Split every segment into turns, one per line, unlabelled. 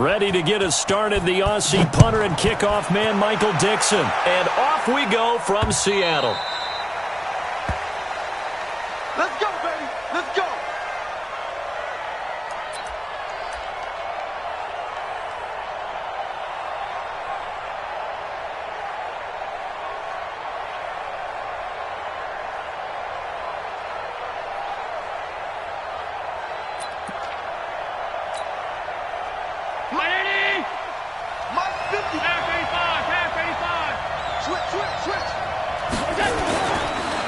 Ready to get us started, the Aussie punter and kickoff man, Michael Dixon. And off we go from Seattle.
Let's go, baby. Let's go.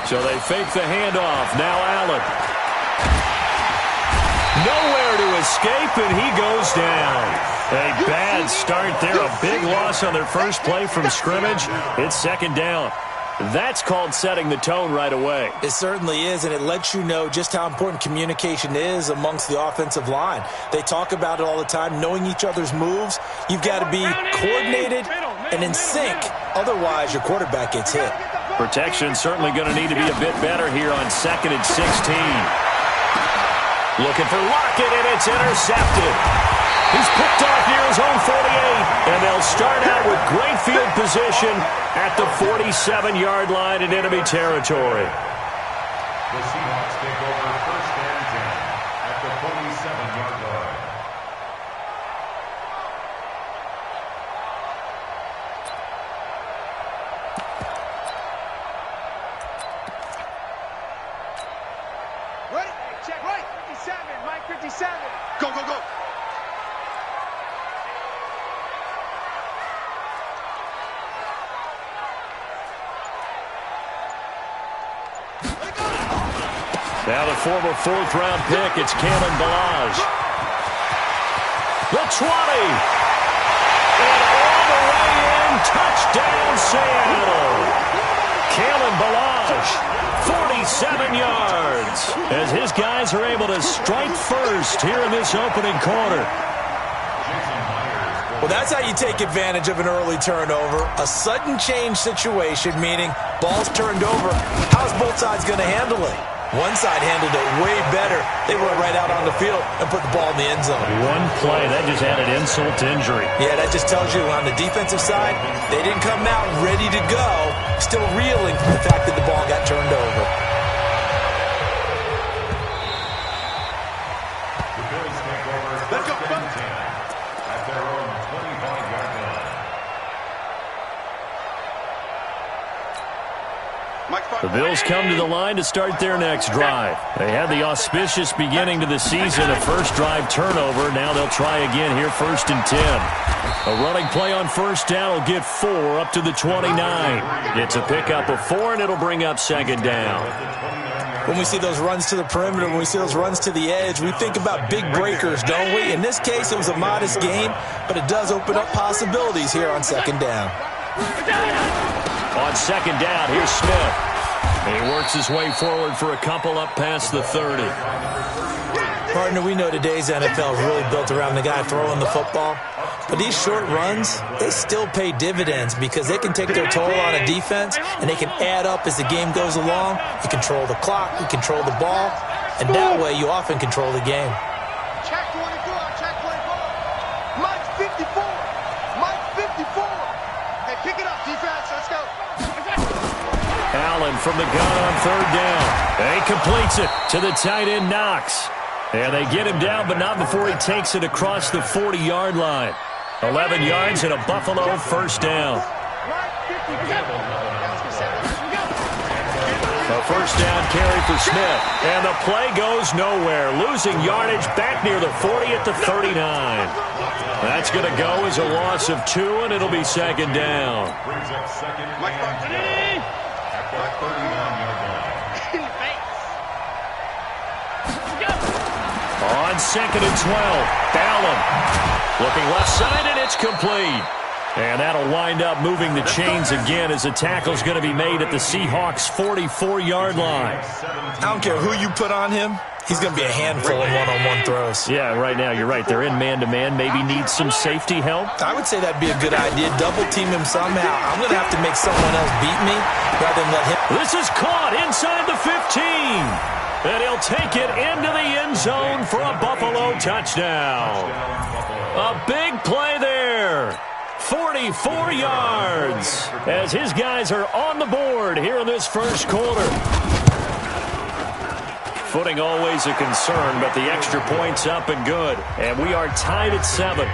So they fake the handoff. Now Allen. Nowhere to escape, and he goes down. A bad start there. A big loss on their first play from scrimmage. It's second down. That's called setting the tone right away.
It certainly is, and it lets you know just how important communication is amongst the offensive line. They talk about it all the time, knowing each other's moves. You've got to be coordinated and in sync. Otherwise, your quarterback gets hit.
Protection certainly going to need to be a bit better here on 2nd and 16. Looking for Lockett, and it's intercepted. He's picked off near his own 48, and they'll start out with great field position at the 47-yard line in enemy territory.
The Seahawks take over 1st and 10 at the 47-yard line.
Ready? Check right. 57. Mike 57. Go, go, go.
Now the former 4th-round pick, it's Kalen Ballage. The 20. And all the way in, touchdown Seattle. Kalen Ballage, 47 yards, as his guys are able to strike first here in this opening quarter.
Well, that's how you take advantage of an early turnover. A sudden change situation, meaning ball's turned over. How's both sides going to handle it? One side handled it way better. They went right out on the field and put the ball in the end zone.
One play, that just added insult to injury.
Yeah, that just tells you on the defensive side, they didn't come out ready to go, still reeling from the fact that the ball got turned over.
The Bills take over 1st and 10 at their own 25-yard line.
The Bills come to the line to start their next drive. They had the auspicious beginning to the season, a first drive turnover. Now they'll try again here, 1st and 10. A running play on 1st down will get 4 up to the 29. It's a pickup of 4, and it'll bring up 2nd down.
When we see those runs to the perimeter, when we see those runs to the edge, we think about big breakers, don't we? In this case, it was a modest gain, but it does open up possibilities here on 2nd down.
On 2nd down, here's Smith. And he works his way forward for a couple up past the 30.
Partner, we know today's NFL is really built around the guy throwing the football. But these short runs, they still pay dividends because they can take their toll on a defense, and they can add up as the game goes along. You control the clock, you control the ball, and that way you often control the game.
Check 24. Check 24. Mike 54. Mike 54. Hey, pick it up, defense. Let's go.
Allen from the gun on 3rd down. He completes it to the tight end, Knox. And they get him down, but not before he takes it across the 40-yard line. 11 yards and a Buffalo 1st down. A 1st down carry for Smith. And the play goes nowhere. Losing yardage back near the 40 at the 39. That's going to go as a loss of 2, and it'll be 2nd down.
Brings up 2nd and 10 at the 39-yard line.
On 2nd and 12, Allen looking left side, and it's complete. And that'll wind up moving the chains again as the tackle's going to be made at the Seahawks' 44-yard line.
I don't care who you put on him. He's going to be a handful in one-on-one throws.
Yeah, right now, you're right. They're in man-to-man. Maybe need some safety help.
I would say that'd be a good idea. Double-team him somehow. I'm going to have to make someone else beat me rather than let him.
This is caught inside the 15. And he'll take it into the end zone for a Buffalo touchdown. A big play there. 44 yards as his guys are on the board here in this first quarter. Footing always a concern, but the extra point's up and good. And we are tied at 7.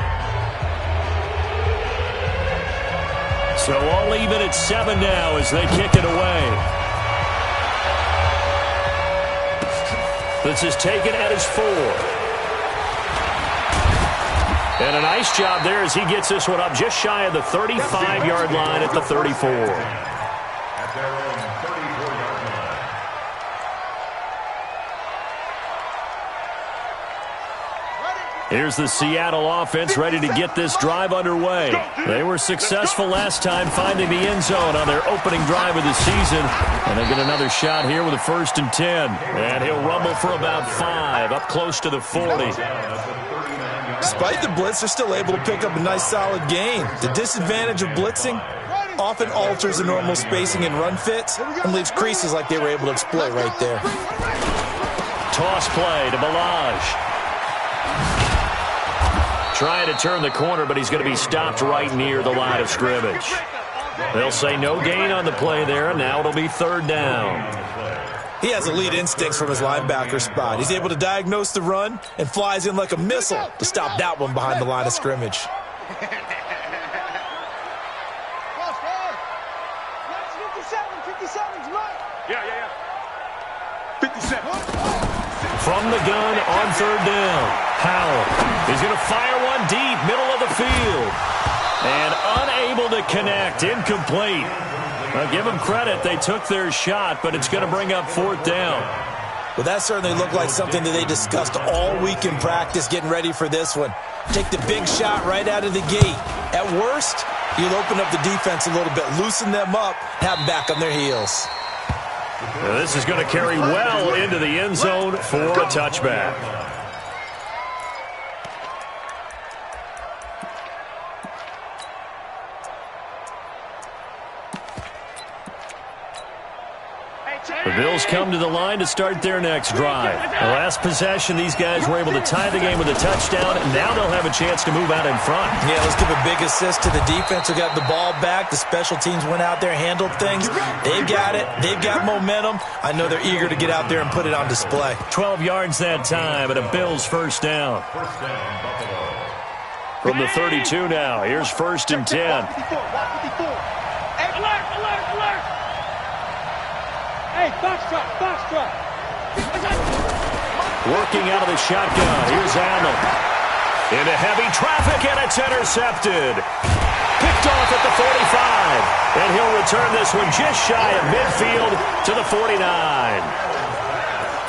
So all even at 7 now as they kick it away. This is taken at his 4. And a nice job there as he gets this one up just shy of the 35-yard line at the 34.
At their own 34-yard line.
Here's the Seattle offense ready to get this drive underway. They were successful last time finding the end zone on their opening drive of the season. And they get another shot here with a 1st and 10. And he'll rumble for about 5, up close to the 40.
Despite the blitz, they're still able to pick up a nice solid gain. The disadvantage of blitzing often alters the normal spacing and run fits and leaves creases like they were able to exploit right there.
Toss play to Balaj. Trying to turn the corner, but he's going to be stopped right near the line of scrimmage. They'll say no gain on the play there, and now it'll be 3rd down.
He has elite instincts from his linebacker spot. He's able to diagnose the run and flies in like a missile to stop that one behind the line of scrimmage.
Yeah. 57.
From the gun on 3rd down, Howell is going to fire one deep, middle of the field. And unable to connect, incomplete. Now, give them credit, they took their shot, but it's going to bring up 4th down.
Well, that certainly looked like something that they discussed all week in practice getting ready for this one. Take the big shot right out of the gate. At worst, you'll open up the defense a little bit, loosen them up, have them back on their heels.
Now, this is going to carry well into the end zone for a touchback. The Bills come to the line to start their next drive. The last possession, these guys were able to tie the game with a touchdown, and now they'll have a chance to move out in front.
Yeah, let's give a big assist to the defense who got the ball back. The special teams went out there, handled things. They've got it. They've got momentum. I know they're eager to get out there and put it on display.
12 yards that time, and a Bills 1st down. From the 32 now, here's 1st and 10.
Hey, box truck.
Working out of the shotgun. Here's Allen. Into heavy traffic, and it's intercepted. Picked off at the 45. And he'll return this one just shy of midfield to the 49.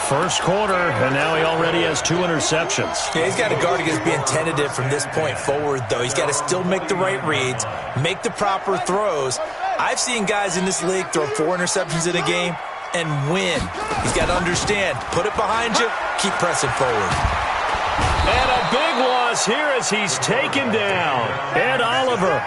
First quarter, and now he already has 2 interceptions.
Yeah, he's got to guard against being tentative from this point forward, though. He's got to still make the right reads, make the proper throws. I've seen guys in this league throw 4 interceptions in a game and win. He's got to understand, put it behind you, keep pressing forward.
And a big loss here as he's taken down. Ed Oliver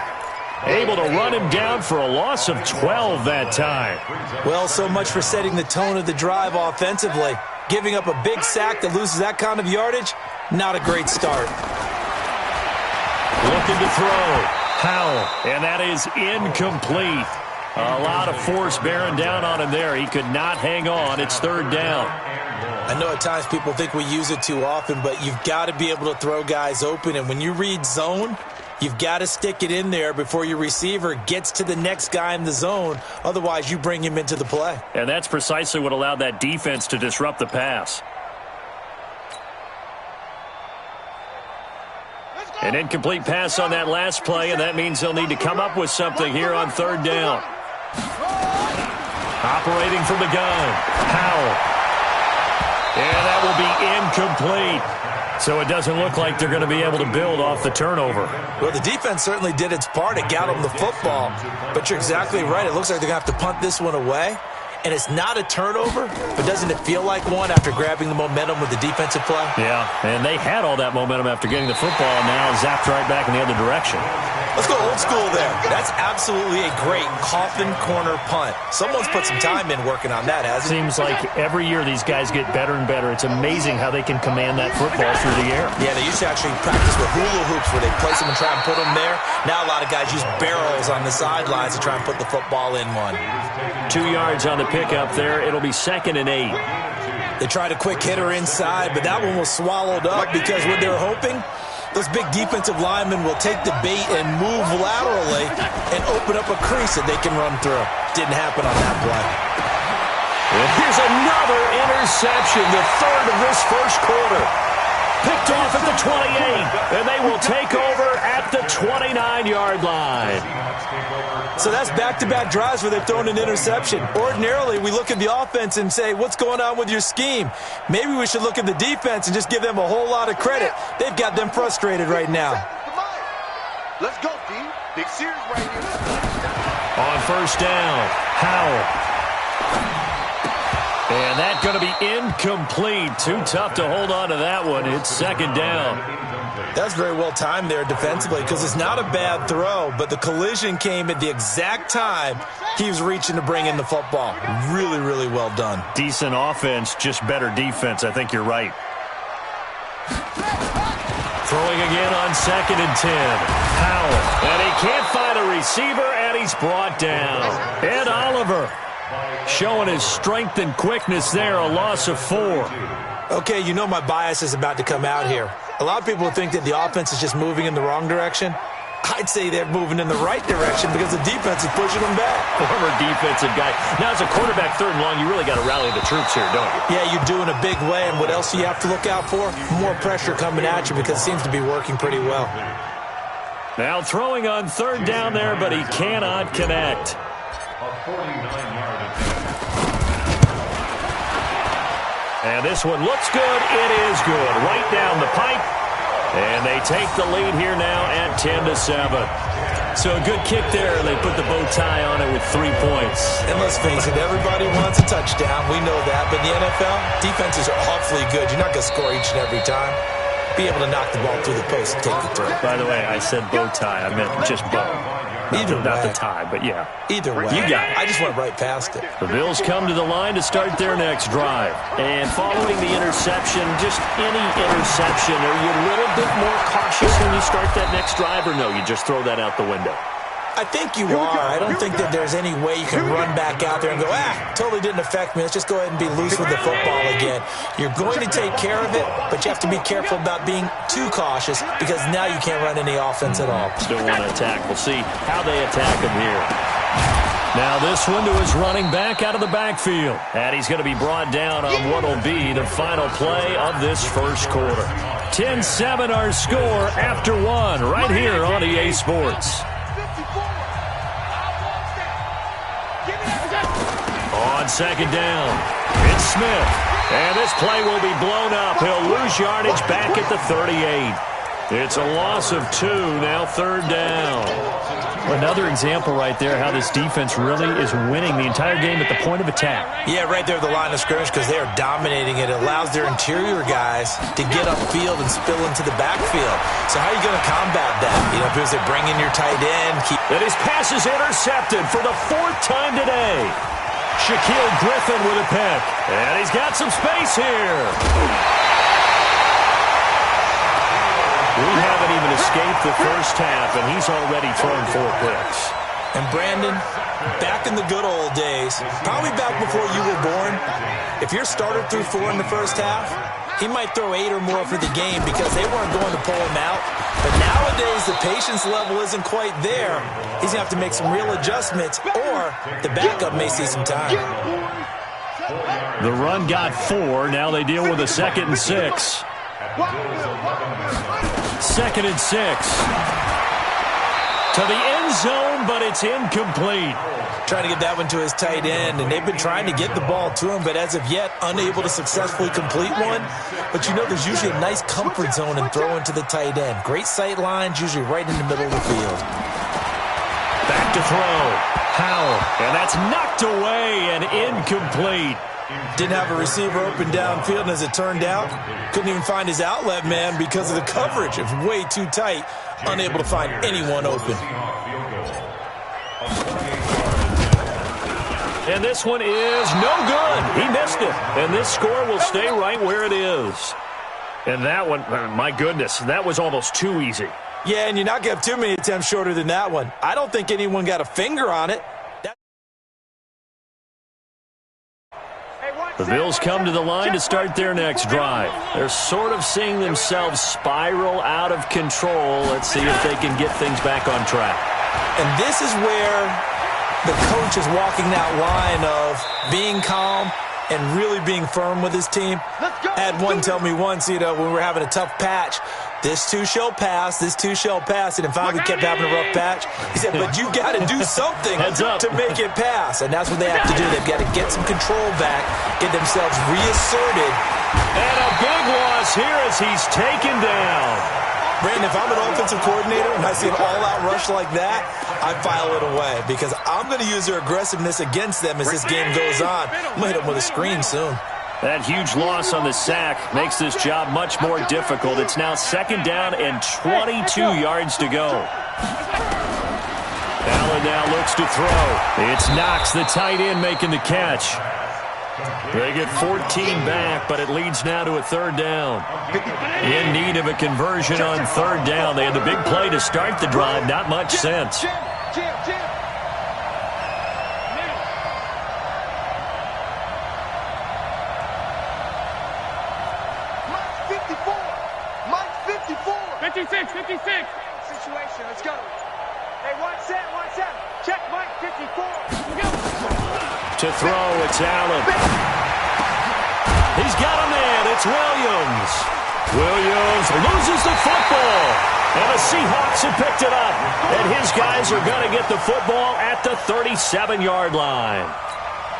able to run him down for a loss of 12 that time.
Well, so much for setting the tone of the drive offensively. Giving up a big sack that loses that kind of yardage, not a great start.
Looking to throw. Howell, and that is incomplete. A lot of force bearing down on him there. He could not hang on. It's 3rd down.
I know at times people think we use it too often, but you've got to be able to throw guys open. And when you read zone, you've got to stick it in there before your receiver gets to the next guy in the zone. Otherwise, you bring him into the play.
And that's precisely what allowed that defense to disrupt the pass. An incomplete pass on that last play, and that means they'll need to come up with something here on 3rd down. Operating from the gun, Howell. And that will be incomplete. So it doesn't look like they're going to be able to build off the turnover.
Well, the defense certainly did its part. It got them the football. But you're exactly right. It looks like they're going to have to punt this one away. And it's not a turnover, but doesn't it feel like one after grabbing the momentum with the defensive play?
Yeah, and they had all that momentum after getting the football, and now zapped right back in the other direction.
Let's go old school there. That's absolutely a great coffin corner punt. Someone's put some time in working on that, hasn't it?
Seems like every year these guys get better and better. It's amazing how they can command that football through the air.
Yeah, they used to actually practice with hula hoops where they place them and try and put them there. Now a lot of guys use barrels on the sidelines to try and put the football in one.
2 yards on the pickup there. It'll be 2nd and 8.
They tried a quick hitter inside, but that one was swallowed up because what they're hoping, those big defensive linemen will take the bait and move laterally and open up a crease that they can run through. Didn't happen on that play.
And here's another interception, the 3rd of this first quarter. Picked off at the 28, and they will take over at the 29-yard line.
So that's back-to-back drives where they've thrown an interception. Ordinarily, we look at the offense and say, what's going on with your scheme? Maybe we should look at the defense and just give them a whole lot of credit. They've got them frustrated right now.
Let's go, D. Big series right here.
On first down, Howell. And that's going to be incomplete. Too tough to hold on to that one. It's 2nd down.
That's very well timed there defensively because it's not a bad throw, but the collision came at the exact time he was reaching to bring in the football. Really, really well done.
Decent offense, just better defense. I think you're right. Throwing again on 2nd and 10. Howell. And he can't find a receiver, and he's brought down. Ed Oliver showing his strength and quickness there, a loss of 4.
Okay, you know my bias is about to come out here. A lot of people think that the offense is just moving in the wrong direction. I'd say they're moving in the right direction because the defense is pushing them back.
Former defensive guy. Now, as a quarterback 3rd and long, you really got to rally the troops here, don't you?
Yeah, you do in a big way, and what else do you have to look out for? More pressure coming at you because it seems to be working pretty well.
Now throwing on 3rd down there, but he cannot connect.
A 49-yard attempt.
And this one looks good. It is good. Right down the pipe. And they take the lead here now at 10-7. So a good kick there. They put the bow tie on it with 3 points.
And let's face it, everybody wants a touchdown. We know that. But in the NFL, defenses are awfully good. You're not going to score each and every time. Be able to knock the ball through the post and take the throw.
By the way, I said bow tie. I meant just bow. Not the tie, but yeah.
Either way.
You got it.
I just went right past it.
The Bills come to the line to start their next drive. And following the interception, just any interception, are you a little bit more cautious when you start that next drive, or no, you just throw that out the window?
I think you are. I don't think that there's any way you can run back out there and go, totally didn't affect me. Let's just go ahead and be loose with the football again. You're going to take care of it, but you have to be careful about being too cautious because now you can't run any offense at all.
Still want to attack. We'll see how they attack him here. Now this one to his running back out of the backfield. And he's going to be brought down on what will be the final play of this first quarter. 10-7 our score after 1 right here on EA Sports. On 2nd down, it's Smith. And this play will be blown up. He'll lose yardage back at the 38. It's a loss of 2, now 3rd down. Another example right there how this defense really is winning the entire game at the point of attack.
Yeah, right there at the line of scrimmage because they are dominating it. It allows their interior guys to get upfield and spill into the backfield. So how are you going to combat that? Because they bring in your tight end.
And his pass is intercepted for the 4th time today. Shaquille Griffin with a pick. And he's got some space here. We haven't even escaped the first half, and he's already thrown 4 picks.
And Brandon, back in the good old days, probably back before you were born, if your starter threw 4 in the first half, he might throw 8 or more for the game because they weren't going to pull him out. But nowadays, the patience level isn't quite there. He's going to have to make some real adjustments, or the backup may see some time.
The run got 4. Now they deal with a 2nd and 6. 2nd and 6. To the end zone, but it's incomplete.
Trying to get that one to his tight end, and they've been trying to get the ball to him, but as of yet, unable to successfully complete one. But there's usually a nice comfort zone in throwing to the tight end. Great sight lines, usually right in the middle of the field.
Back to throw. Howell. And that's knocked away and incomplete.
Didn't have a receiver open downfield, and as it turned out, couldn't even find his outlet man because of the coverage. It was way too tight, unable to find anyone open.
And this one is no good. He missed it. And this score will stay right where it is. And that one, my goodness, that was almost too easy.
Yeah, and you're not going to have too many attempts shorter than that one. I don't think anyone got a finger on it.
The Bills come to the line to start their next drive. They're sort of seeing themselves spiral out of control. Let's see if they can get things back on track.
And this is where the coach is walking that line of being calm and really being firm with his team. I had one tell me once, when we were having a tough patch, this too shall pass, this too shall pass. And finally we kept having a rough patch. He said, but you've got to do something to make it pass. And that's what they have to do. They've got to get some control back, get themselves reasserted.
And a big loss here as he's taken down.
Brandon, if I'm an offensive coordinator and I see an all-out rush like that, I file it away because I'm going to use their aggressiveness against them as this game goes on. I'm going to hit them with a screen soon.
That huge loss on the sack makes this job much more difficult. It's now 2nd down and 22 yards to go. Allen now looks to throw. It's Knox, the tight end, making the catch. They get 14 back, but it leads now to a 3rd down. In need of a conversion on 3rd down. They had the big play to start the drive. Not much sense.
Mike 54. Mike 54.
56.
Situation, let's go. Hey, one set. Check Mike 54.
To throw, it's Allen. He's got a man. It's Williams. Williams loses the football. And the Seahawks have picked it up. And his guys are going to get the football at the 37-yard line.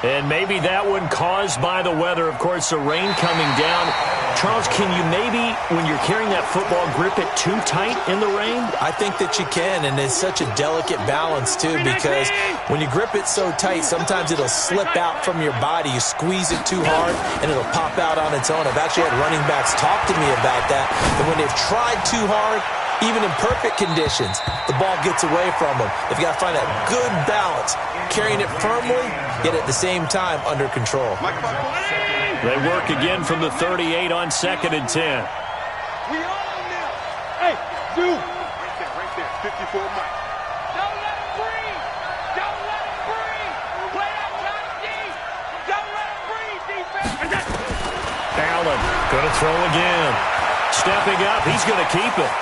And maybe that one caused by the weather. Of course, the rain coming down. Charles, can you maybe, when you're carrying that football, grip it too tight in the rain?
I think that you can, and it's such a delicate balance, too, because when you grip it so tight, sometimes it'll slip out from your body. You squeeze it too hard, and it'll pop out on its own. I've actually had running backs talk to me about that, and when they've tried too hard, even in perfect conditions, the ball gets away from them. They've got to find that good balance, carrying it firmly, yet at the same time under control.
They work again from the 38 on 2nd and 10.
We all know.
Hey, dude.
Right there. 54 Mike.
Don't let him breathe. Don't let him breathe. Play outside deep. Don't let him breathe, defense.
Allen going to throw again. Stepping up, he's going to keep it.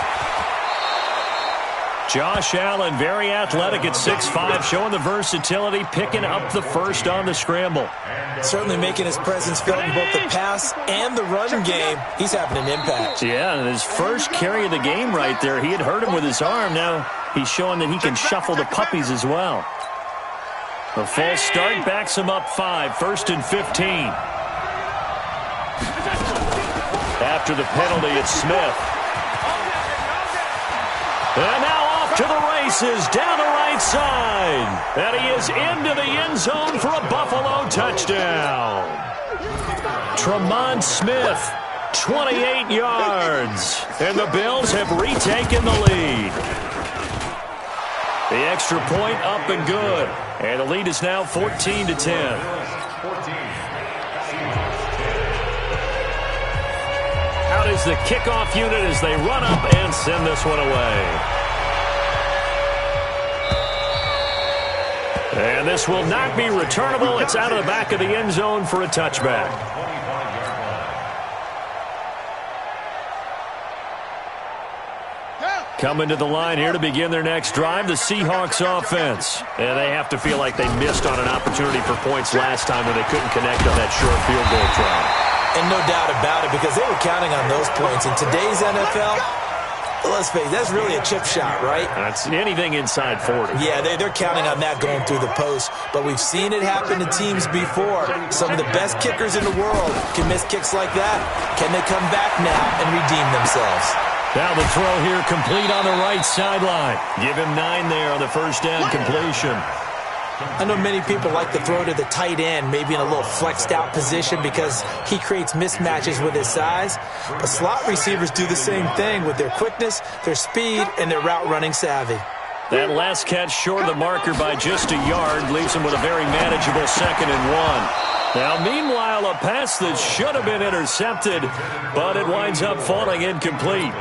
Josh Allen, very athletic at 6'5", showing the versatility, picking up the first on the scramble.
Certainly making his presence felt in both the pass and the run game. He's having an impact.
Yeah, and his first carry of the game right there, he had hurt him with his arm. Now he's showing that he can shuffle the puppies as well. The false start backs him up 5, 1st and 15. After the penalty, it's Smith. And now off to the races, down the right side. And he is into the end zone for a Buffalo touchdown. Tremont Smith, 28 yards. And the Bills have retaken the lead. The extra point up and good. And the lead is now 14-10. Out is the kickoff unit as they run up and send this one away. And this will not be returnable. It's out of the back of the end zone for a touchback. Coming to the line here to begin their next drive, the Seahawks offense. And they have to feel like they missed on an opportunity for points last time when they couldn't connect on that short field goal try.
And no doubt about it, because they were counting on those points. In today's NFL, let's face it, that's really a chip shot, right?
That's anything inside 40.
Yeah, they're counting on that going through the post. But we've seen it happen to teams before. Some of the best kickers in the world can miss kicks like that. Can they come back now and redeem themselves?
Now the throw here complete on the right sideline. Give him 9 there on the first down completion.
I know many people like to throw to the tight end, maybe in a little flexed out position because he creates mismatches with his size. But slot receivers do the same thing with their quickness, their speed, and their route running savvy.
That last catch short of the marker by just a yard leaves him with a very manageable 2nd and 1. Now, meanwhile, a pass that should have been intercepted, but it winds up falling incomplete.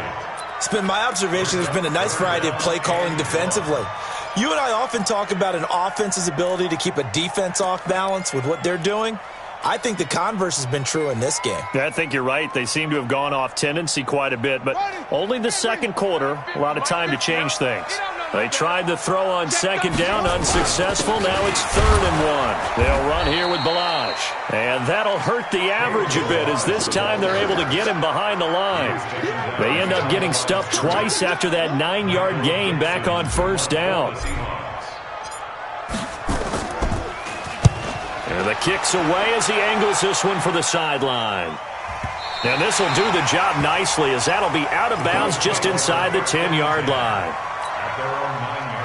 It's been my observation there's been a nice variety of play calling defensively. You and I often talk about an offense's ability to keep a defense off balance with what they're doing. I think the converse has been true in this game.
Yeah, I think you're right. They seem to have gone off tendency quite a bit, but only the second quarter. A lot of time to change things. They tried the throw on 2nd down, unsuccessful. Now it's 3rd and 1. They'll run here with Balaj. And that'll hurt the average a bit as this time they're able to get him behind the line. They end up getting stuffed twice after that 9-yard gain back on 1st down. And the kick's away as he angles this one for the sideline. Now this will do the job nicely as that'll be out of bounds just inside the 10-yard line.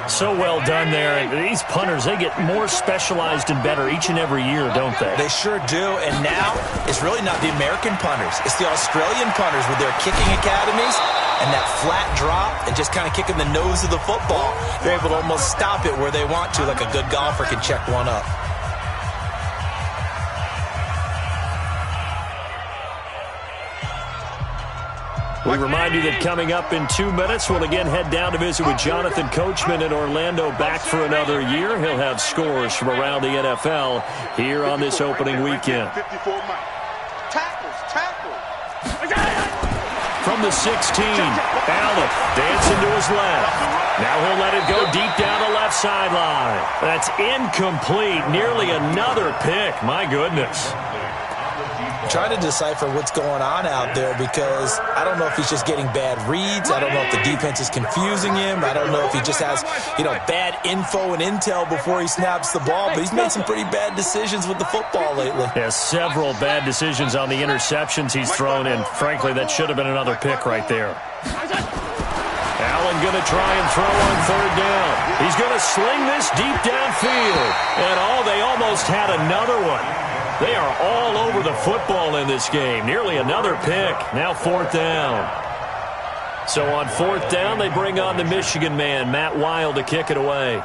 So well done there. And these punters, they get more specialized and better each and every year, don't they?
They sure do. And now it's really not the American punters. It's the Australian punters with their kicking academies and that flat drop and just kind of kicking the nose of the football. They're able to almost stop it where they want to, like a good golfer can check one up.
We remind you that coming up in 2 minutes, we'll again head down to visit with Jonathan Coachman in Orlando, back for another year. He'll have scores from around the NFL here on this opening weekend. From the 16, Allen dancing to his left. Now he'll let it go deep down the left sideline. That's incomplete. Nearly another pick. My goodness.
Trying to decipher what's going on out there because I don't know if he's just getting bad reads. I don't know if the defense is confusing him. I don't know if he just has, bad info and intel before he snaps the ball. But he's made some pretty bad decisions with the football lately.
Yeah, several bad decisions on the interceptions he's thrown in. Frankly, that should have been another pick right there. Allen going to try and throw on 3rd down. He's going to sling this deep downfield. And they almost had another one. They are all over the football in this game. Nearly another pick. Now 4th down. So on 4th down, they bring on the Michigan man, Matt Wild, to kick it away.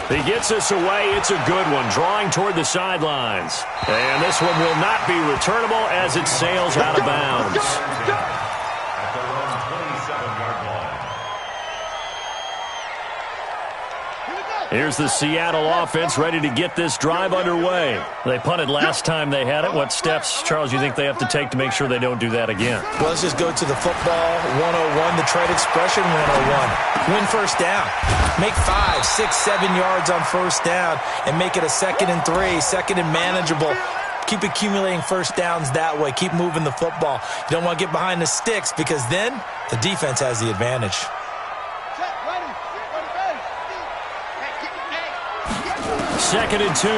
He gets us away. It's a good one, drawing toward the sidelines. And this one will not be returnable as it sails out of bounds. Here's the Seattle offense ready to get this drive underway. They punted last time they had it. What steps, Charles, you think they have to take to make sure they don't do that again?
Well, let's just go to the football 101, the trade expression 101. Win 1st down. Make 5, 6, 7 yards on 1st down and make it a 2nd and 3, 2nd and manageable. Keep accumulating 1st downs that way. Keep moving the football. You don't want to get behind the sticks because then the defense has the advantage.
2nd and 2.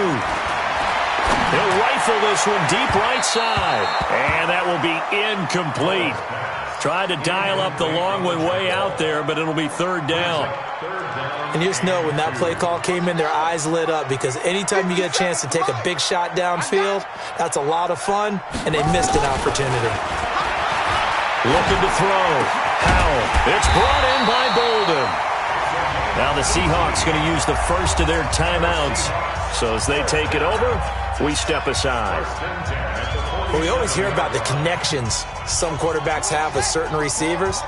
He'll rifle this one deep right side. And that will be incomplete. Tried to dial up the long one way out there, but it'll be 3rd down.
And you just know when that play call came in, their eyes lit up because anytime you get a chance to take a big shot downfield, that's a lot of fun, and they missed an opportunity.
Looking to throw. Powell. It's brought in by Bolden. Now the Seahawks going to use the first of their timeouts. So as they take it over, we step aside.
Well, we always hear about the connections some quarterbacks have with certain receivers.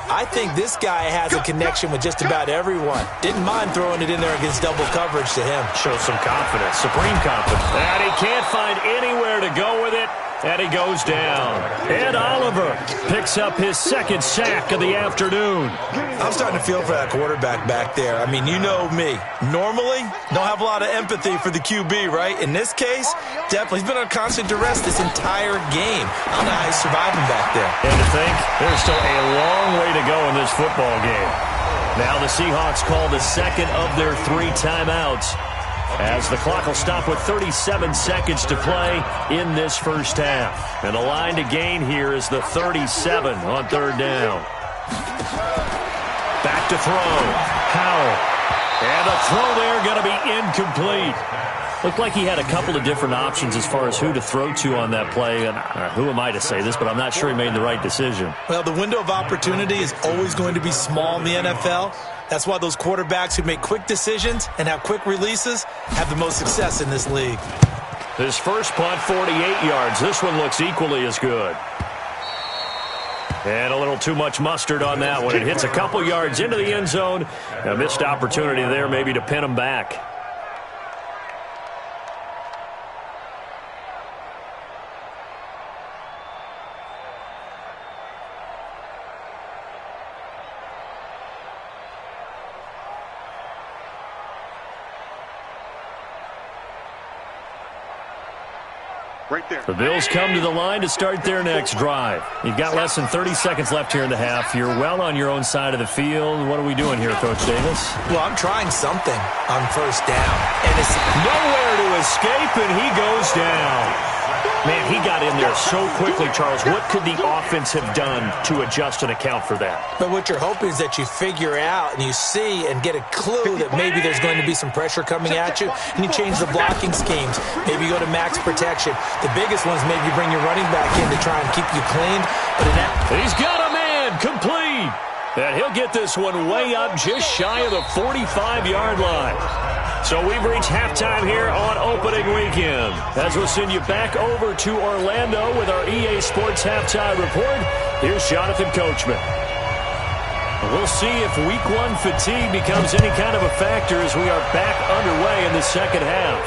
I think this guy has a connection with just about everyone. Didn't mind throwing it in there against double coverage to him.
Shows some confidence, supreme confidence. And he can't find anywhere to go with it. And he goes down. Ed Oliver picks up his 2nd sack of the afternoon.
I'm starting to feel for that quarterback back there. I mean, you know me. Normally, don't have a lot of empathy for the QB, right? In this case, definitely. He's been on constant duress this entire game. I don't know how he's surviving back there.
And to think, there's still a long way to go in this football game. Now the Seahawks call the 2nd of their 3 timeouts. as the clock will stop with 37 seconds to play in this first half. And the line to gain here is the 37 on third down. Back to throw. Howell. And the throw there going to be incomplete. Looked like he had a couple of different options as far as who to throw to on that play. And who am I to say this, but I'm not sure he made the right decision.
Well, the window of opportunity is always going to be small in the NFL. That's why those quarterbacks who make quick decisions and have quick releases have the most success in this league.
His first punt, 48 yards. This one looks equally as good. And a little too much mustard on that one. It hits a couple yards into the end zone. A missed opportunity there maybe to pin him back.
Right there.
The Bills come to the line to start their next drive. You've got less than 30 seconds left here in the half. You're well on your own side of the field. What are we doing here, Coach Davis?
Well, I'm trying something on first down. And it's
nowhere to escape, and he goes down. Man, he got in there so quickly, Charles. What could the offense have done to adjust and account for that?
But what you're hoping is that you figure out and you see and get a clue that maybe there's going to be some pressure coming at you, and you change the blocking schemes. Maybe you go to max protection. The biggest one is maybe you bring your running back in to try and keep you clean. But in that,
he's got a man complete. And he'll get this one way up just shy of the 45-yard line. So we've reached halftime here on opening weekend. As we'll send you back over to Orlando with our EA Sports Halftime Report, here's Jonathan Coachman. We'll see if Week 1 fatigue becomes any kind of a factor as we are back underway in the second half.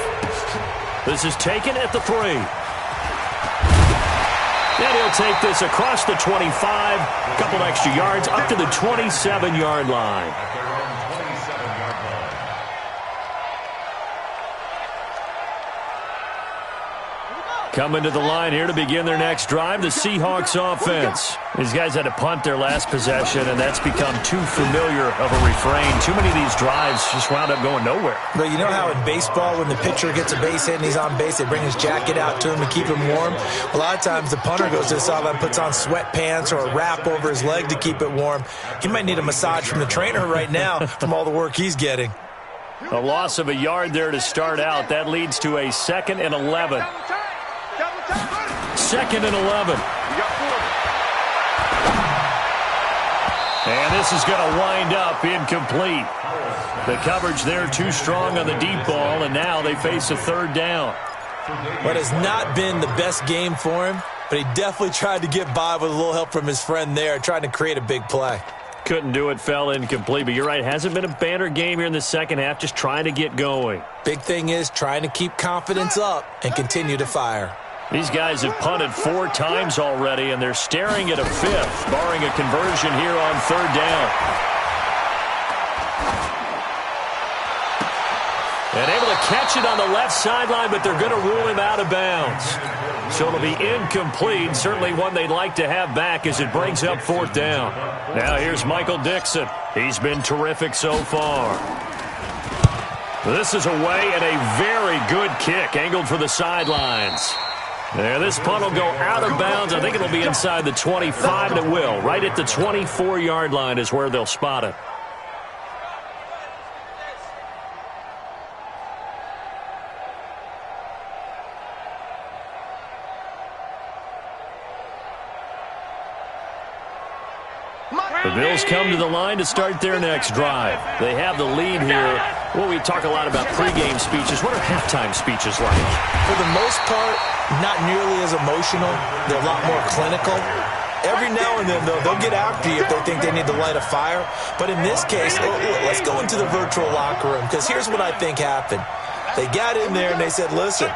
This is taken at the 3. And he'll take this across the 25, a couple extra yards, up to the 27-yard line. Coming to the line here to begin their next drive, the Seahawks offense. These guys had to punt their last possession, and that's become too familiar of a refrain. Too many of these drives just wound up going nowhere.
But you know how in baseball, when the pitcher gets a base hit and he's on base, they bring his jacket out to him to keep him warm? A lot of times the punter goes to the sideline, puts on sweatpants or a wrap over his leg to keep it warm. He might need a massage from the trainer right now from all the work he's getting.
A loss of a yard there to start out. That leads to a 2nd and 11. 2nd and 11. And this is going to wind up incomplete. The coverage there too strong on the deep ball, and now they face a 3rd down.
What has not been the best game for him, but he definitely tried to get by with a little help from his friend there, trying to create a big play.
Couldn't do it, fell incomplete, but you're right, hasn't been a banner game here in the second half, just trying to get going.
Big thing is trying to keep confidence up and continue to fire.
These guys have punted 4 times already, and they're staring at a 5th, barring a conversion here on 3rd down. And able to catch it on the left sideline, but they're going to rule him out of bounds. So it'll be incomplete, certainly one they'd like to have back as it brings up 4th down. Now here's Michael Dixon. He's been terrific so far. This is away and a very good kick, angled for the sidelines. There, this punt will go out of bounds. I think it'll be inside the 25, and it will. Right at the 24-yard line is where they'll spot it. The Bills come to the line to start their next drive. They have the lead here. Well, we talk a lot about pregame speeches. What are halftime speeches like?
For the most part, not nearly as emotional. They're a lot more clinical. Every now and then, though, they'll get after you if they think they need to light a fire. But in this case, let's go into the virtual locker room, because here's what I think happened. They got in there and they said, listen,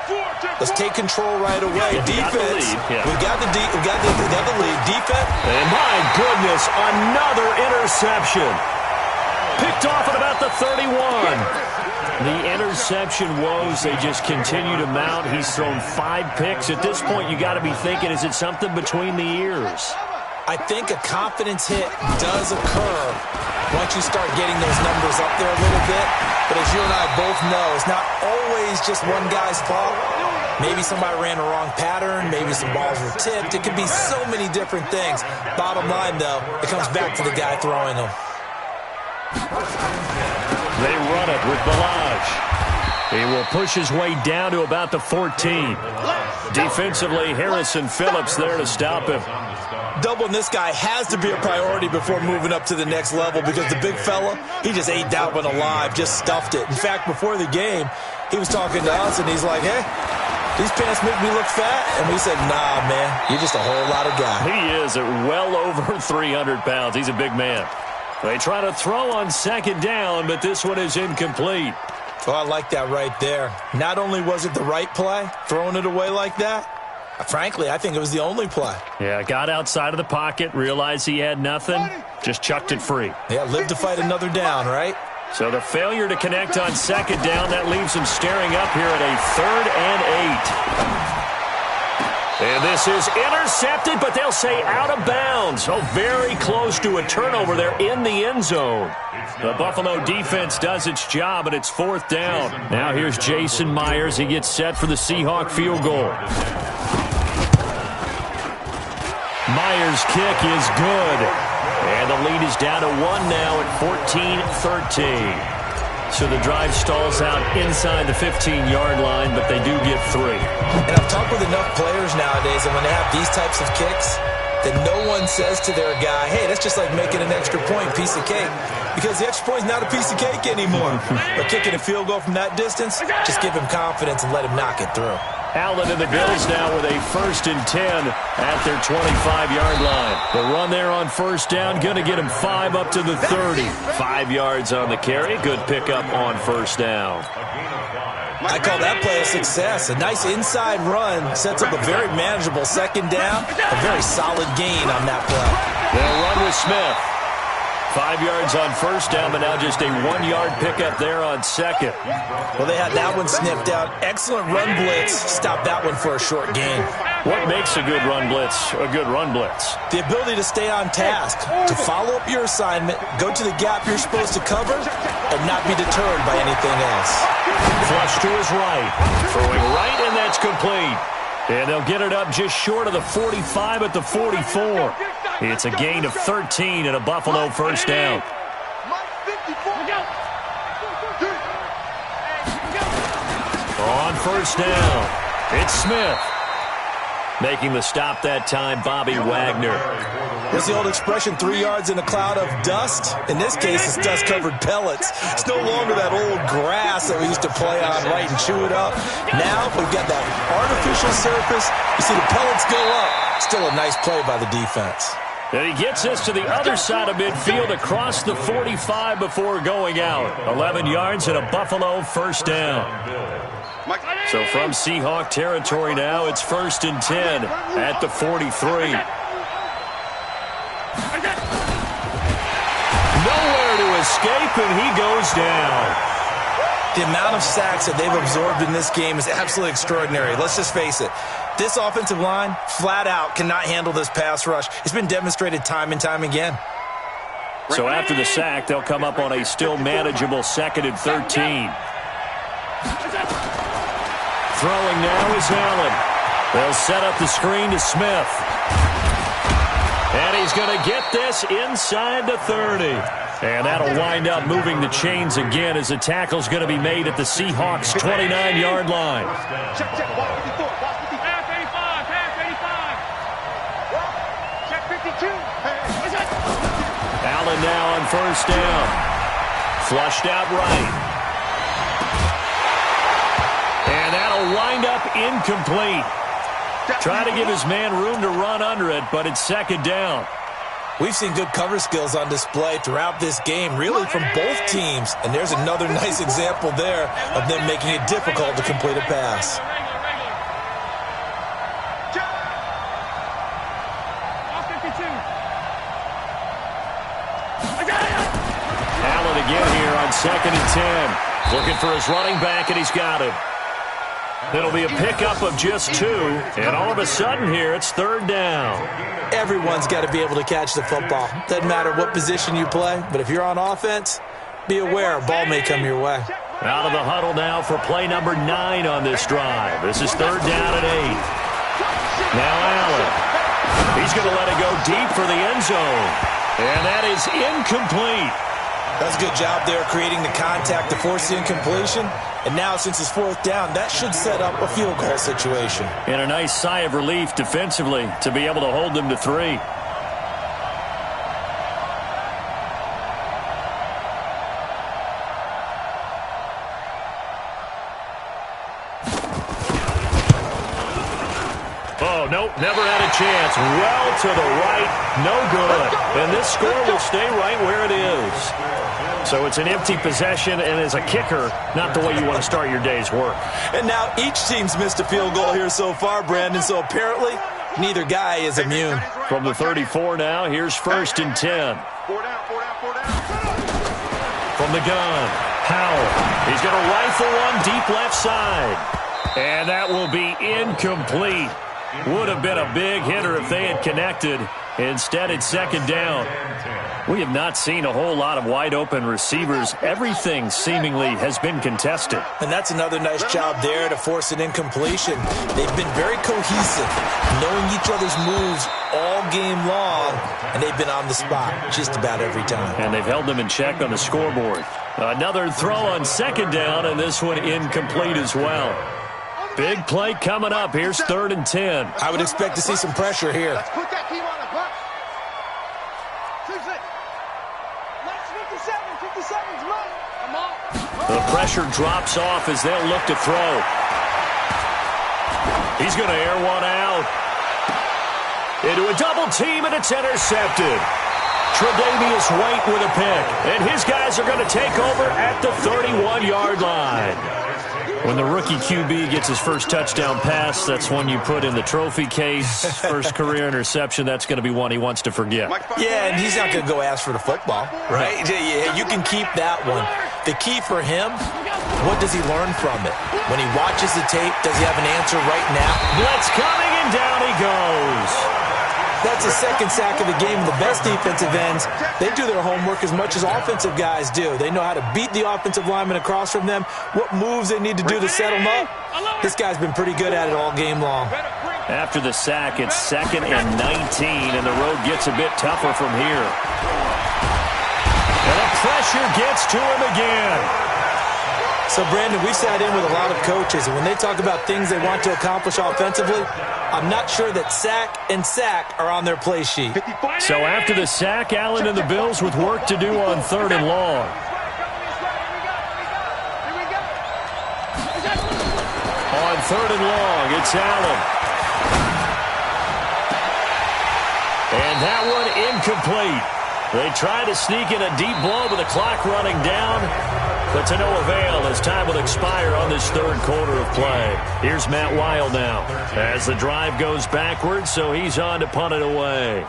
let's take control right away. Defense, we got the lead. Defense.
And my goodness, another interception. Picked off at about the 31. The interception woes, they just continue to mount. He's thrown 5 picks. At this point, you got to be thinking, is it something between the ears?
I think a confidence hit does occur once you start getting those numbers up there a little bit. But as you and I both know, it's not always just one guy's fault. Maybe somebody ran the wrong pattern. Maybe some balls were tipped. It could be so many different things. Bottom line, though, it comes back to the guy throwing them.
They run it with Balaj. He will push his way down to about the 14. Defensively, Harrison Phillips there to stop him.
Doubling this guy has to be a priority before moving up to the next level because the big fella, he just ate that one alive, just stuffed it. In fact, before the game, he was talking to us, and he's like, hey, these pants make me look fat. And we said, nah, man, you're just a whole lot of guy.
He is at well over 300 pounds. He's a big man. They try to throw on second down, but this one is incomplete.
Oh, I like that right there. Not only was it the right play, throwing it away like that, frankly, I think it was the only play.
Yeah, got outside of the pocket, realized he had nothing, just chucked it free.
Yeah, live to fight another down, right?
So the failure to connect on second down, that leaves him staring up here at a 3rd and 8. And this is intercepted, but they'll say out of bounds. Oh, very close to a turnover there in the end zone. The Buffalo defense does its job, and it's 4th down. Now here's Jason Myers. He gets set for the Seahawk field goal. Myers' kick is good. And the lead is down to 1 now at 14-13. So the drive stalls out inside the 15-yard line, but they do get 3.
And I've talked with enough players nowadays, and when they have these types of kicks, that no one says to their guy, hey, that's just like making an extra point, piece of cake. Because the extra point is not a piece of cake anymore. But kicking a field goal from that distance, just give him confidence and let him knock it through.
Allen and the Bills now with a 1st and 10 at their 25-yard line. The run there on 1st down, going to get him 5 up to the 30. 5 yards on the carry. Good pickup on 1st down.
I call that play a success. A nice inside run sets up a very manageable 2nd down. A very solid gain on that play.
They'll run with Smith. 5 yards on 1st down, but now just a 1-yard pickup there on 2nd.
Well, they had that one sniffed out. Excellent run blitz. Stopped that one for a short gain.
What makes a good run blitz a good run blitz?
The ability to stay on task, to follow up your assignment, go to the gap you're supposed to cover, and not be deterred by anything else.
Flush to his right. Throwing right, and that's complete. And they'll get it up just short of the 45 at the 44. It's a gain of 13 and a Buffalo 1st down. On 1st down, it's Smith. Making the stop that time, Bobby Wagner.
What's the old expression, 3 yards in a cloud of dust? In this case, it's dust-covered pellets. It's no longer that old grass that we used to play on, right, and chew it up. Now we've got that artificial surface. You see the pellets go up. Still a nice play by the defense.
And he gets us to the other side of midfield across the 45 before going out. 11 yards and a Buffalo 1st down. So from Seahawk territory now, it's 1st and 10 at the 43. Nowhere to escape, and he goes down.
The amount of sacks that they've absorbed in this game is absolutely extraordinary. Let's just face it. This offensive line, flat out, cannot handle this pass rush. It's been demonstrated time and time again.
So after the sack, they'll come up on a still manageable 2nd and 13. Throwing now is Allen. They'll set up the screen to Smith. And he's going to get this inside the 30. And that'll wind up moving the chains again as the tackle's going to be made at the Seahawks' 29-yard line.
Check, watch 54, watch 55. Pass 85. Check 52.
Allen now on 1st down. Flushed out right. And that'll wind up incomplete. Try to give his man room to run under it, but it's 2nd down.
We've seen good cover skills on display throughout this game, really from both teams. And there's another nice example there of them making it difficult to complete a pass.
Allen again here on 2nd and 10. Looking for his running back, and he's got him. It'll be a pickup of just 2, and all of a sudden here, it's 3rd down.
Everyone's got to be able to catch the football. Doesn't matter what position you play, but if you're on offense, be aware a ball may come your way.
Out of the huddle now for play number 9 on this drive. This is 3rd down and 8. Now Allen. He's going to let it go deep for the end zone. And that is incomplete.
That's a good job there creating the contact to force the incompletion. And now since it's 4th down, that should set up a field goal situation.
And a nice sigh of relief defensively to be able to hold them to 3. Oh, nope, never had a chance. Well to the right, no good. And this score will stay right where it is. So it's an empty possession, and as a kicker, not the way you want to start your day's work.
And now each team's missed a field goal here so far, Brandon, so apparently neither guy is immune.
From the 34 now, here's 1st and 10.
4 down, 4 down, 4 down.
From the gun, Howell. He's going to rifle one deep left side. And that will be incomplete. Would have been a big hitter if they had connected. Instead, it's 2nd down. We have not seen a whole lot of wide-open receivers. Everything seemingly has been contested.
And that's another nice job there to force an incompletion. They've been very cohesive, knowing each other's moves all game long, and they've been on the spot just about every time.
And they've held them in check on the scoreboard. Another throw on 2nd down, and this one incomplete as well. Big play coming up. Here's 3rd and 10.
I would expect to see some pressure here.
Let's put that team on the bus. 57 seconds, run. Come on.
The pressure drops off as they'll look to throw. He's going to air one out. Into a double team, and it's intercepted. Tre'Davious White with a pick. And his guys are going to take over at the 31-yard line. When the rookie QB gets his first touchdown pass, that's one you put in the trophy case. First career interception, that's going to be one he wants to forget.
Yeah, and he's not going to go ask for the football, right? Yeah, you can keep that one. The key for him, what does he learn from it? When he watches the tape, does he have an answer right now?
Blitz coming, and down he goes.
That's the 2nd sack of the game. The best defensive ends, they do their homework as much as offensive guys do. They know how to beat the offensive lineman across from them, what moves they need to do to set them up. This guy's been pretty good at it all game long.
After the sack, it's 2nd and 19, and the road gets a bit tougher from here. And the pressure gets to him again.
So, Brandon, we've sat in with a lot of coaches, and when they talk about things they want to accomplish offensively, I'm not sure that sack and sack are on their play sheet.
So after the sack, Allen and the Bills with work to do on 3rd and long. On 3rd and long, it's Allen. And that one incomplete. They try to sneak in a deep blow with the clock running down, but to no avail as time will expire on this 3rd quarter of play. Here's Matt Weil now as the drive goes backwards, so he's on to punt it away.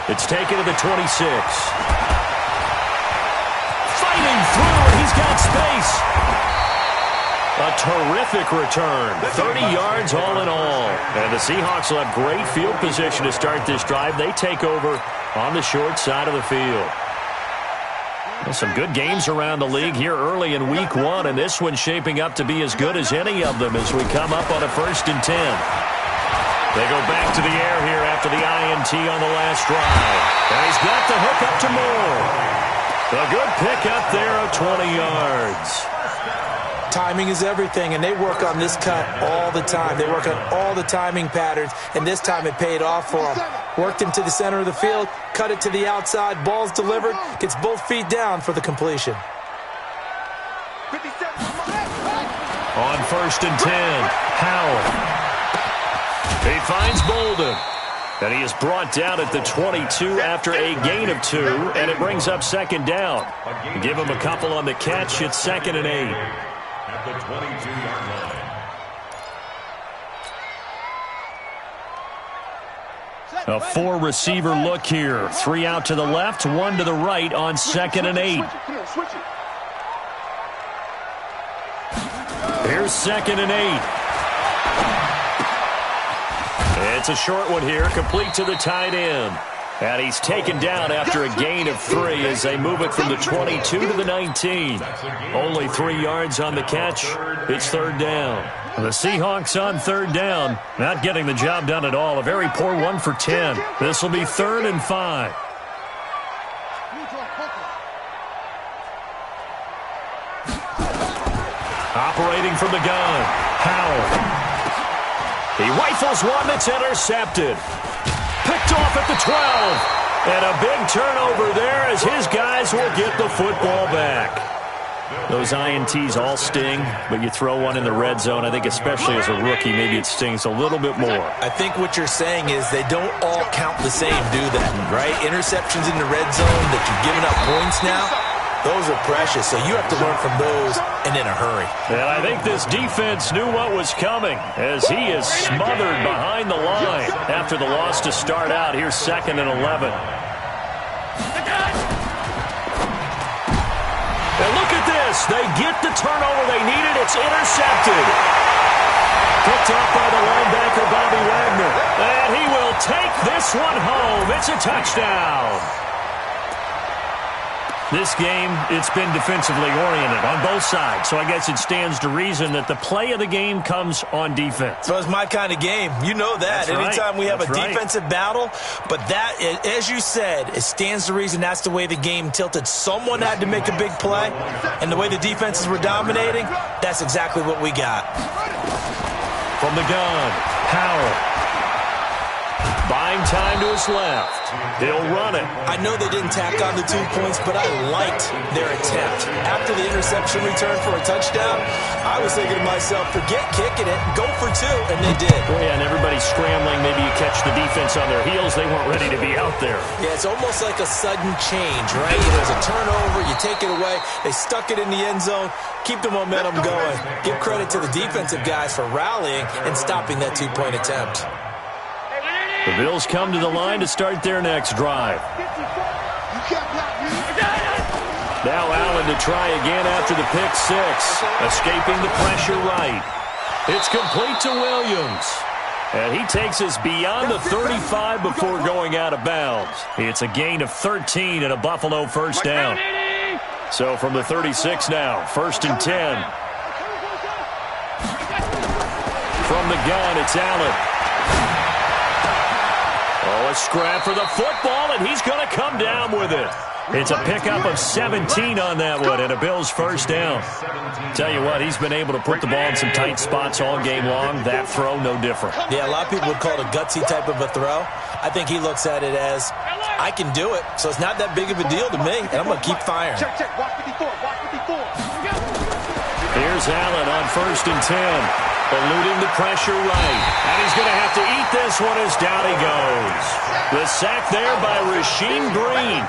It's taken to the 26. Fighting through, and he's got space. A terrific return. 30 yards all in all. And the Seahawks will have great field position to start this drive. They take over on the short side of the field. Well, some good games around the league here early in week 1, and this one's shaping up to be as good as any of them as we come up on a 1st and 10. They go back to the air here after the INT on the last drive. And he's got the hook up to Moore. A good pick up there of 20 yards.
Timing is everything, and they work on this cut all the time. They work on all the timing patterns, and this time it paid off for them. Worked him to the center of the field, cut it to the outside, ball's delivered, gets both feet down for the completion.
On 1st and 10, Howell. He finds Bolden, and he is brought down at the 22 after a gain of 2, and it brings up 2nd down. Give him a couple on the catch. It's 2nd and 8.
at the 22-yard line.
A four-receiver look here. 3 out to the left, 1 to the right on 2nd and 8. Here's 2nd and 8. It's a short one here, complete to the tight end. And he's taken down after a gain of 3 as they move it from the 22 to the 19. Only 3 yards on the catch. It's 3rd down. The Seahawks on 3rd down, not getting the job done at all. A very poor 1 for 10. This will be 3rd and 5. Operating from the gun, Howell. He rifles one that's intercepted. Picked off at the 12. And a big turnover there as his guys will get the football back. Those INTs all sting, but you throw one in the red zone, I think especially as a rookie, maybe it stings a little bit more.
I think what you're saying is they don't all count the same, do that, right? Interceptions in the red zone that you're giving up points now, those are precious, so you have to learn from those and in a hurry.
And I think this defense knew what was coming as he is smothered behind the line after the loss to start out. Here's 2nd and 11. And look at this. They get the turnover they needed. It's intercepted. Picked up by the linebacker, Bobby Wagner. And he will take this one home. It's a touchdown. This game, it's been defensively oriented on both sides, so I guess it stands to reason that the play of the game comes on defense.
So it's my kind of game. You know that.
That's right.
Anytime we have
That's
a
right.
defensive battle, but that, as you said, it stands to reason that's the way the game tilted. Someone had to make a big play, and the way the defenses were dominating, that's exactly what we got.
From the gun, Howell. Buying time to his left. He'll run it.
I know they didn't tack on the 2 points, but I liked their attempt. After the interception return for a touchdown, I was thinking to myself, forget kicking it, go for 2, and they did.
Oh, yeah, and everybody's scrambling. Maybe you catch the defense on their heels. They weren't ready to be out there.
Yeah, it's almost like a sudden change, right? There's a turnover, you take it away, they stuck it in the end zone, keep the momentum going. Give credit to the defensive guys for rallying and stopping that 2-point attempt.
The Bills come to the line to start their next drive. Now Allen to try again after the pick 6. Escaping the pressure right. It's complete to Williams. And he takes us beyond the 35 before going out of bounds. It's a gain of 13 and a Buffalo first down. So from the 36 now, 1st and 10. From the gun, it's Allen. Oh, a scrap for the football, and he's going to come down with it. It's a pickup of 17 on that one, and a Bills first down. Tell you what, he's been able to put the ball in some tight spots all game long. That throw, no different.
Yeah, a lot of people would call it a gutsy type of a throw. I think he looks at it as, I can do it, so it's not that big of a deal to me, and I'm going to keep firing.
Check, watch 54, watch 54.
Here's Allen on 1st and 10. Eluding the pressure right. And he's going to have to eat this one as down he goes. The sack there by Rasheem Green.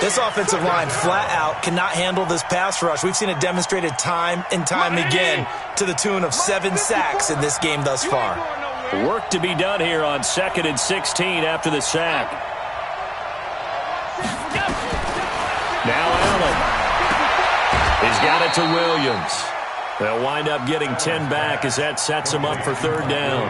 This offensive line flat out cannot handle this pass rush. We've seen it demonstrated time and time again to the tune of 7 sacks in this game thus far.
Work to be done here on 2nd and 16 after the sack. Now Allen. He's got it to Williams. They'll wind up getting 10 back as that sets them up for 3rd down.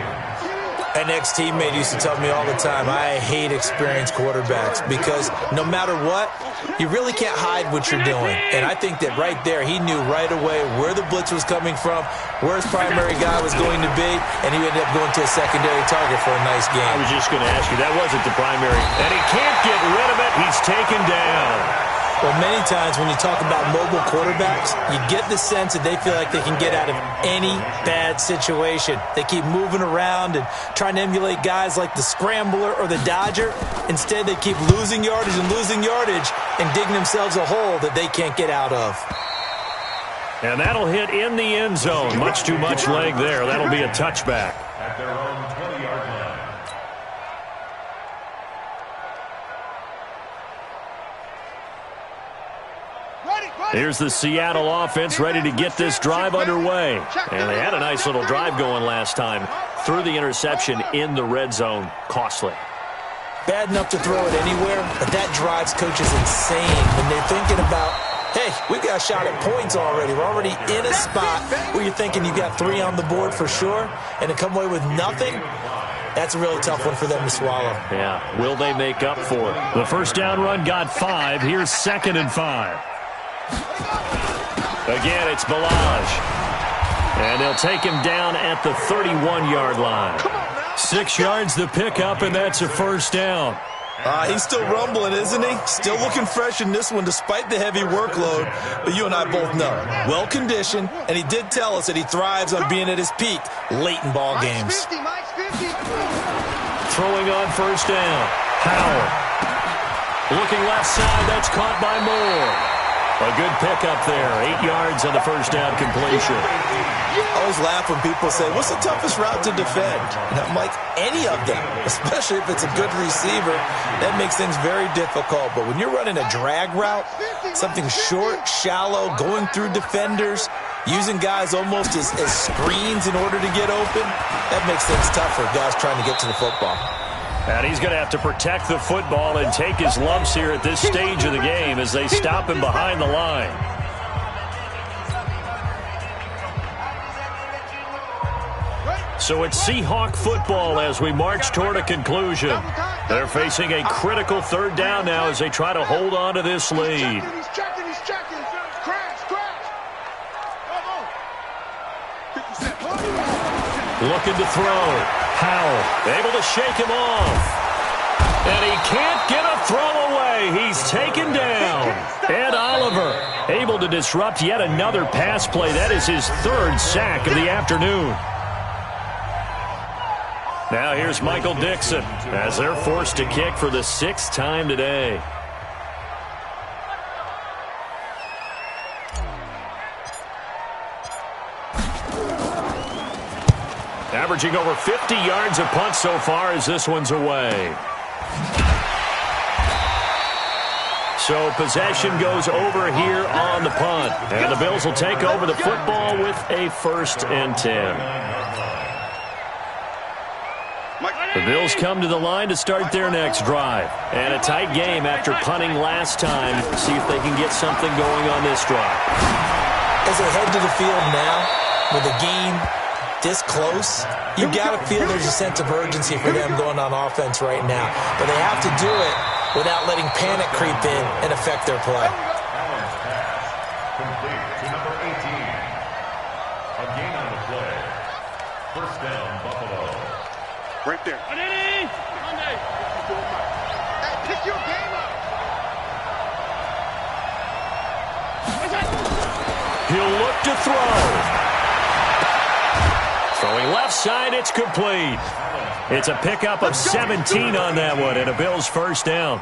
An ex-teammate used to tell me all the time, I hate experienced quarterbacks because no matter what, you really can't hide what you're doing. And I think that right there, he knew right away where the blitz was coming from, where his primary guy was going to be, and he ended up going to a secondary target for a nice game.
I was just going to ask you, that wasn't the primary. And he can't get rid of it. He's taken down.
Well, many times when you talk about mobile quarterbacks, you get the sense that they feel like they can get out of any bad situation. They keep moving around and trying to emulate guys like the Scrambler or the Dodger. Instead, they keep losing yardage and digging themselves a hole that they can't get out of.
And that'll hit in the end zone. Much too much leg there. That'll be a touchback.
At their own 20-yard line.
Here's the Seattle offense ready to get this drive underway. And they had a nice little drive going last time. Threw the interception in the red zone. Costly.
Bad enough to throw it anywhere, but that drives coaches insane when they're thinking about, hey, we've got a shot at points already. We're already in a spot where you're thinking you got 3 on the board for sure, and to come away with nothing, that's a really tough one for them to swallow.
Yeah, will they make up for it? The first down run got 5. Here's 2nd and 5. Again, it's Balaj. And they'll take him down at the 31-yard line. 6 yards the pickup, and that's a first down.
He's still rumbling, isn't he? Still looking fresh in this one despite the heavy workload. But you and I both know, well-conditioned, and he did tell us that he thrives on being at his peak late in ball games.
Throwing on first down. Howell. Looking left side, that's caught by Moore. A good pickup there. 8 yards on the first down completion.
I always laugh when people say, what's the toughest route to defend? And I'm like, any of them, especially if it's a good receiver. That makes things very difficult. But when you're running a drag route, something short, shallow, going through defenders, using guys almost as screens in order to get open, that makes things tough for guys trying to get to the football.
And he's going to have to protect the football and take his lumps here at this stage of the game as they stop him behind the line. So it's Seahawk football as we march toward a conclusion. They're facing a critical 3rd down now as they try to hold on to this lead.
He's checking. Crash.
Looking to throw. Howell able to shake him off. And he can't get a throw away. He's taken down. Ed Oliver able to disrupt yet another pass play. That is his 3rd sack of the afternoon. Now here's Michael Dixon as they're forced to kick for the 6th time today. Averaging over 50 yards a punt so far as this one's away. So possession goes over here on the punt. And the Bills will take over the football with a 1st and 10. The Bills come to the line to start their next drive. And a tight game after punting last time. See if they can get something going on this drive.
As they head to the field now, with a game this close, you got to feel there's a sense of urgency for them going on offense right now. But they have to do it without letting panic creep in and affect their play.
Complete to number 18. A gain on the play. First down, Buffalo.
Right there. Hey, pick your game up.
He'll look to throw. Throwing left side, it's complete. It's a pickup of 17 on that one, and a Bills first down.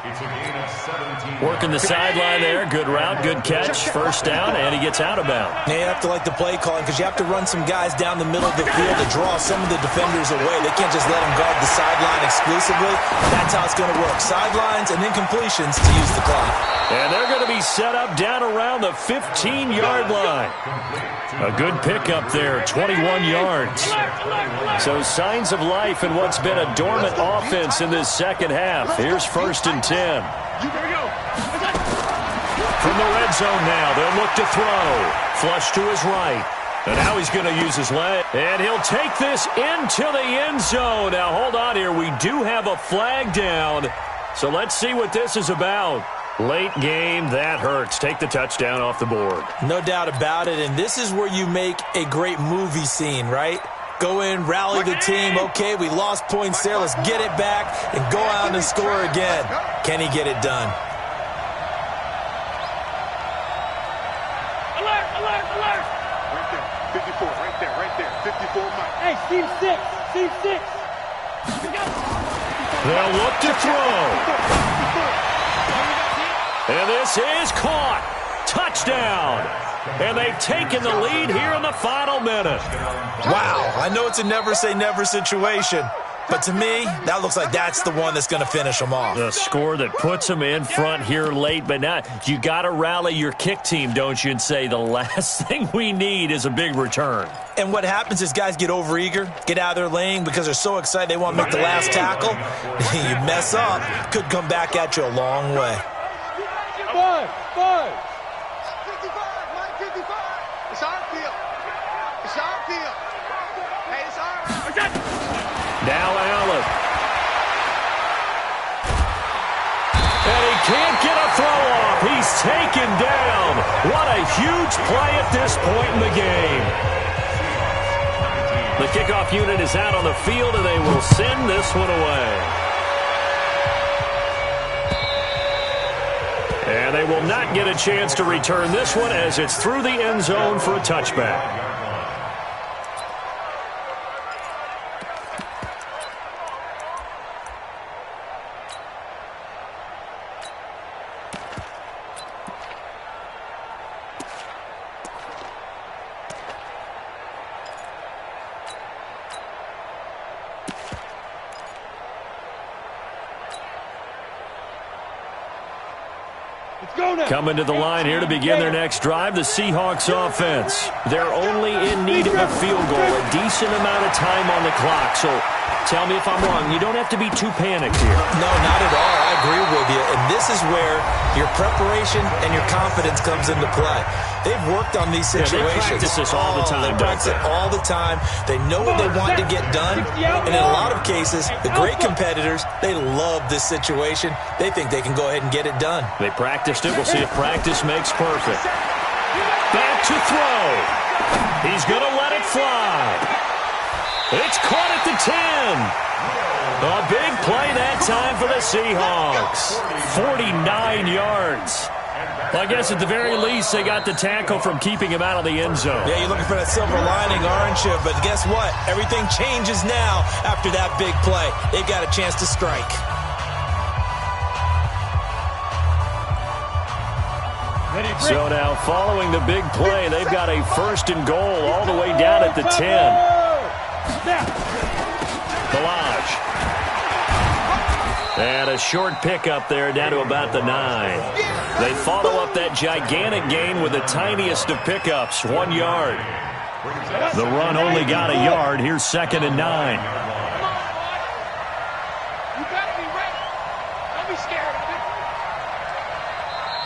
Working the sideline there. Good route, good catch. First down, and he gets out of bounds.
Now you have to like the play calling because you have to run some guys down the middle of the field to draw some of the defenders away. They can't just let them guard the sideline exclusively. That's how it's going to work. Sidelines and incompletions to use the clock.
And they're going to be set up down around the 15-yard line. A good pickup there, 21 yards. So signs of life in what's been a dormant offense in this second half. Here's 1st and 10. From the red zone now, they'll look to throw. Flush to his right. And now he's going to use his leg. And he'll take this into the end zone. Now, hold on here. We do have a flag down. So let's see what this is about. Late game, that hurts. Take the touchdown off the board.
No doubt about it, and this is where you make a great movie scene, right? Go in, rally the team. Okay, we lost points there. Let's get it back and go out and score again. Can he get it done?
Alert, alert, alert.
Right there. 54, Mike.
Hey, Steve 6.
They'll look to throw. And this is caught. Touchdown. And they've taken the lead here in the final minute.
Wow, I know it's a never say never situation, But to me, that looks like that's the one that's going to finish them off.
The score that puts them in front here late, but now you got to rally your kick team, don't you, and say the last thing we need is a big return.
And what happens is guys get overeager, get out of their lane because they're so excited they want to make the last tackle. You mess up, could come back at you a long way.
5.
55, Mike 55. It's our field. It's our field. Hey, it's ours.
Now Allen. And he can't get a throw off. He's taken down. What a huge play at this point in the game. The kickoff unit is out on the field, and they will send this one away. And they will not get a chance to return this one as it's through the end zone for a touchback. Coming to the line here to begin their next drive, the Seahawks offense. They're only in need of a field goal, a decent amount of time on the clock. So tell me if I'm wrong. You don't have to be too panicked here.
No, not at all. I agree with you. And this is where your preparation and your confidence comes into play. They've worked on these situations.
They practice this all the time.
They practice it all the time. They know what they want to get done. And in a lot of cases, the great competitors, they love this situation. They think they can go ahead and get it done.
They practiced it. We'll see if practice makes perfect. Back to throw. He's going to let it fly. It's caught at the 10. A big play that time for the Seahawks. 49 yards. Well, I guess at the very least, they got the tackle from keeping him out of the end zone.
Yeah, you're looking for that silver lining, aren't you? But guess what? Everything changes now after that big play. They've got a chance to strike.
So now, following the big play, they've got a 1st and goal all the way down at the 10. Balaj. And a short pickup there down to about the 9. They follow up that gigantic gain with the tiniest of pickups, 1 yard. The run only got a yard. Here's 2nd and 9.
You better be ready. Don't be scared of it.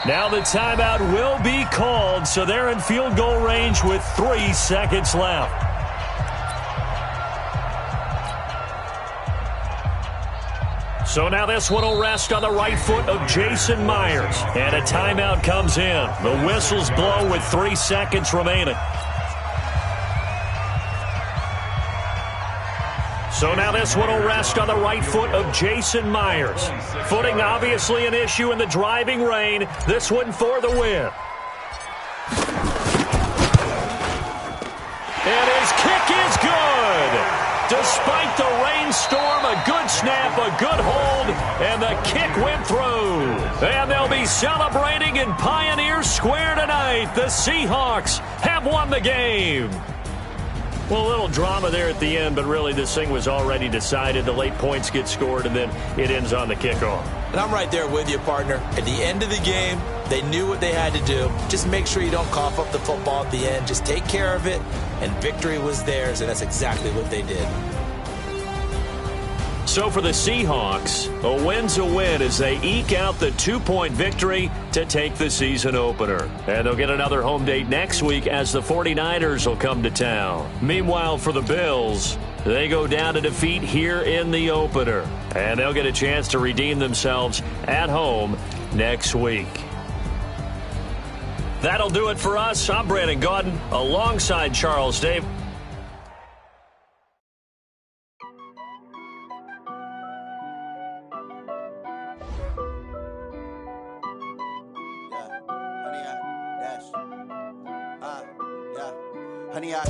Now the timeout will be called, so they're in field goal range with 3 seconds left. So now this one will rest on the right foot of Jason Myers. And a timeout comes in. The whistles blow with 3 seconds remaining. So now this one will rest on the right foot of Jason Myers. Footing obviously an issue in the driving rain. This one for the win. And his kick is good. Despite the rainstorm, a good snap, a good hold, and the kick went through. And they'll be celebrating in Pioneer Square tonight. The Seahawks have won the game. Well, a little drama there at the end, but really this thing was already decided. The late points get scored, and then it ends on the kickoff.
And I'm right there with you, partner. At the end of the game, they knew what they had to do. Just make sure you don't cough up the football at the end. Just take care of it, and victory was theirs, and that's exactly what they did.
So for the Seahawks, a win's a win as they eke out the 2-point victory to take the season opener. And they'll get another home date next week as the 49ers will come to town. Meanwhile, for the Bills, they go down to defeat here in the opener. And they'll get a chance to redeem themselves at home next week. That'll do it for us. I'm Brandon Gaudin alongside Charles Dave.
Honey, I